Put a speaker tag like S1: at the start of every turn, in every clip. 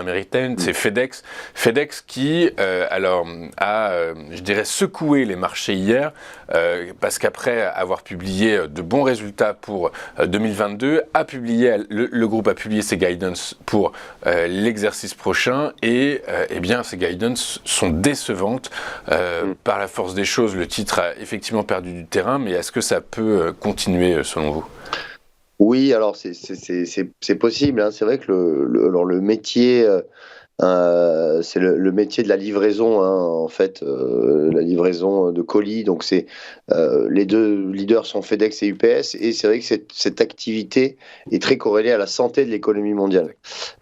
S1: américaine, c'est FedEx. FedEx qui, je dirais, secoué les marchés hier, parce qu'après avoir publié de bons résultats pour 2022, le groupe a publié ses guidance pour l'exercice prochain, et ces guidance sont décevantes. Par la force des choses, le titre a effectivement perdu du terrain, mais est-ce que ça peut continuer selon vous ?
S2: Oui, alors c'est possible, hein. C'est vrai que le métier, c'est le métier de la livraison, hein, en fait, la livraison de colis. Donc les deux leaders sont FedEx et UPS, et c'est vrai que cette activité est très corrélée à la santé de l'économie mondiale.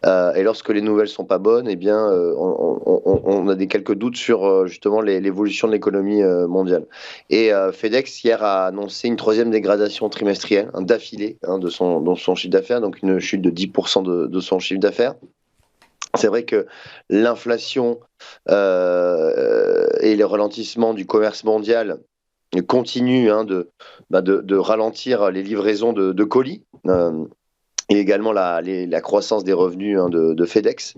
S2: Et lorsque les nouvelles sont pas bonnes, eh bien, on a quelques doutes sur justement l'évolution de l'économie mondiale. Et FedEx hier a annoncé une troisième dégradation trimestrielle, d'affilée, hein, de son chiffre d'affaires, donc une chute de 10% de son chiffre d'affaires. C'est vrai que l'inflation et le ralentissement du commerce mondial continuent, hein, de ralentir les livraisons de colis, et également la croissance des revenus, hein, de FedEx.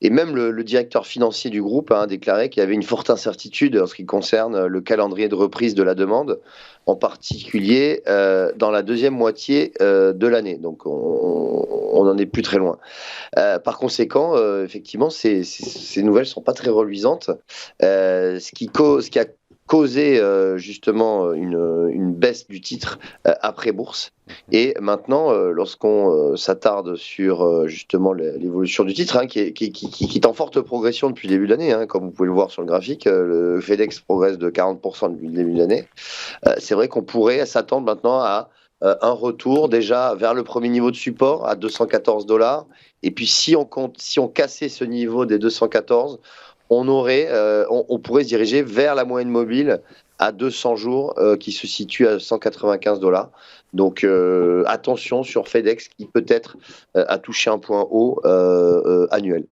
S2: Et même le directeur financier du groupe a déclaré qu'il y avait une forte incertitude en ce qui concerne le calendrier de reprise de la demande, en particulier dans la deuxième moitié de l'année. Donc on n'en est plus très loin. Par conséquent, effectivement, ces nouvelles ne sont pas très reluisantes, ce qui a causé justement une baisse du titre après bourse. Et maintenant, lorsqu'on s'attarde sur justement l'évolution du titre, hein, qui est en forte progression depuis le début de l'année, hein, comme vous pouvez le voir sur le graphique, le FedEx progresse de 40% depuis le début de l'année. C'est vrai qu'on pourrait s'attendre maintenant à un retour déjà vers le premier niveau de support à $214. Et puis si on cassait ce niveau des 214, on pourrait se diriger vers la moyenne mobile à 200 jours qui se situe à $195. Donc attention sur FedEx qui peut-être a touché un point haut annuel.